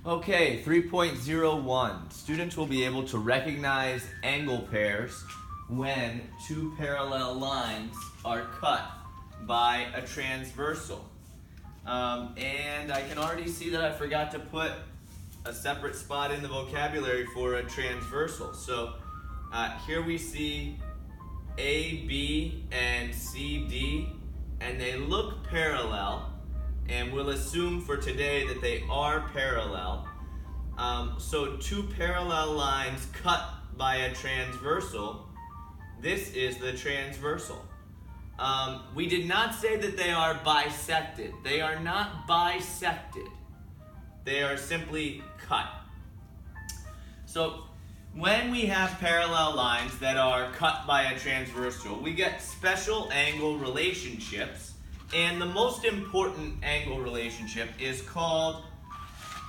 Okay, 3.01. Students will be able to recognize angle pairs when two parallel lines are cut by a transversal. And I can already see that I forgot to put a separate spot in the vocabulary for a transversal. So here we see AB and CD, and they look parallel, and we'll assume for today that they are parallel. So two parallel lines cut by a transversal, this is the transversal. We did not say that they are bisected. They are not bisected. They are simply cut. So when we have parallel lines that are cut by a transversal, we get special angle relationships, and the most important angle relationship is called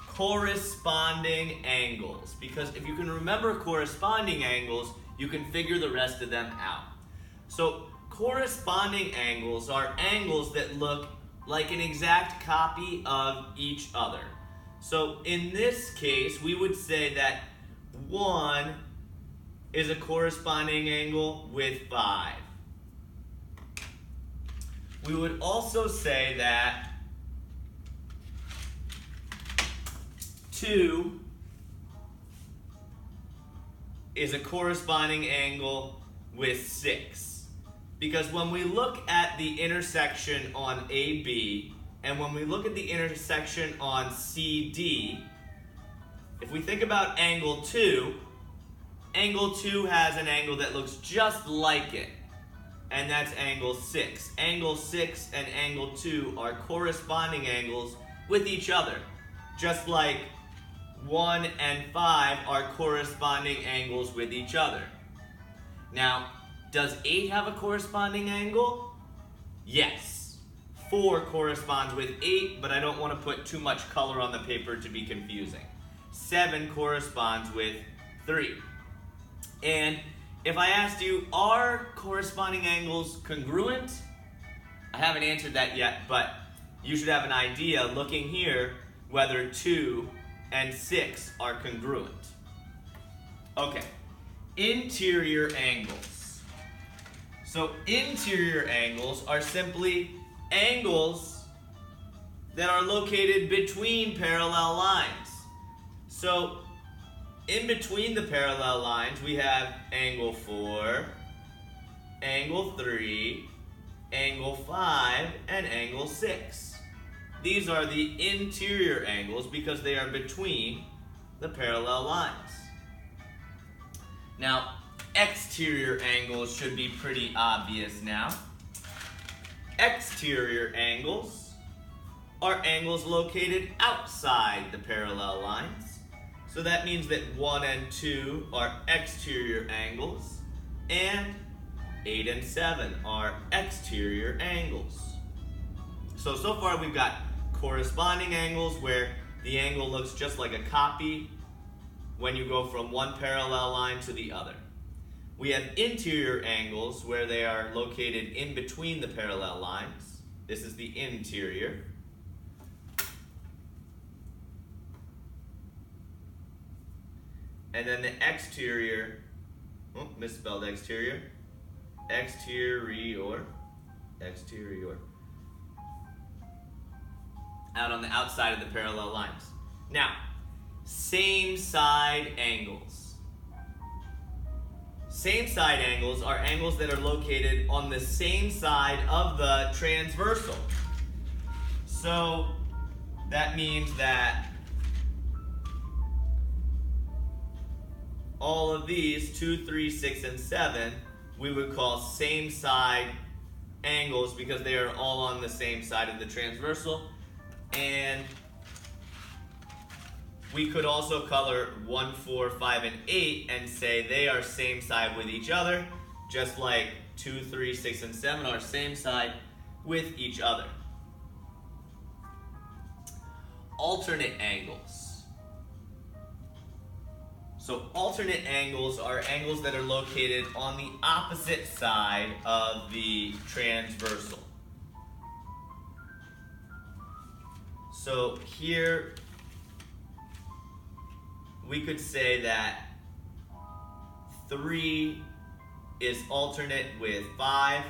corresponding angles, because if you can remember corresponding angles, you can figure the rest of them out. So corresponding angles are angles that look like an exact copy of each other. So in this case, we would say that 1 is a corresponding angle with 5. We would also say that 2 is a corresponding angle with 6. Because when we look at the intersection on AB, and when we look at the intersection on CD, if we think about angle 2 has an angle that looks just like it, and that's angle 6. Angle 6 and angle 2 are corresponding angles with each other, just like 1 and 5 are corresponding angles with each other. Now, does 8 have a corresponding angle? Yes. 4 corresponds with 8, but I don't want to put too much color on the paper to be confusing. 7 corresponds with 3. And if I asked you, are corresponding angles congruent? I haven't answered that yet, but you should have an idea looking here whether 2 and 6 are congruent. Okay, interior angles. So interior angles are simply angles that are located between parallel lines. So in between the parallel lines, we have angle 4, angle 3, angle 5, and angle 6. These are the interior angles because they are between the parallel lines. Now, exterior angles should be pretty obvious now. Exterior angles are angles located outside the parallel lines. So that means that 1 and 2 are exterior angles, and 8 and 7 are exterior angles. So far we've got corresponding angles where the angle looks just like a copy when you go from one parallel line to the other. We have interior angles where they are located in between the parallel lines. This is the interior. And then the exterior, misspelled exterior, exterior, out on the outside of the parallel lines. Now, same side angles. Same side angles are angles that are located on the same side of the transversal. So that means that all of these, 2, 3, 6, and 7, we would call same side angles because they are all on the same side of the transversal. And we could also color 1, 4, 5, and 8 and say they are same side with each other, just like 2, 3, 6, and 7 are same side with each other. Alternate angles. So alternate angles are angles that are located on the opposite side of the transversal. So here we could say that 3 is alternate with 5,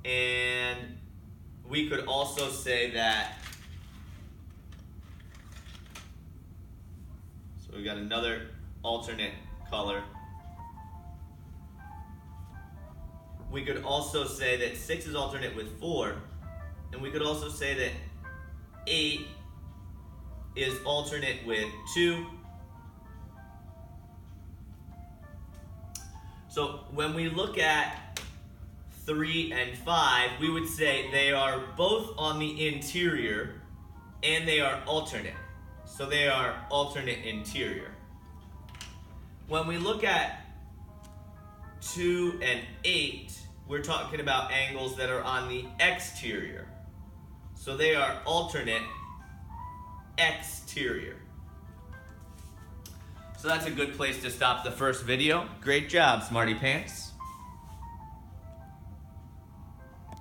and we could also say that, so we got another alternate color. We could also say that 6 is alternate with 4, and we could also say that 8 is alternate with 2. So when we look at 3 and 5, we would say they are both on the interior and they are alternate. So they are alternate interior. When we look at 2 and 8, we're talking about angles that are on the exterior. So they are alternate exterior. So that's a good place to stop the first video. Great job, Smarty Pants.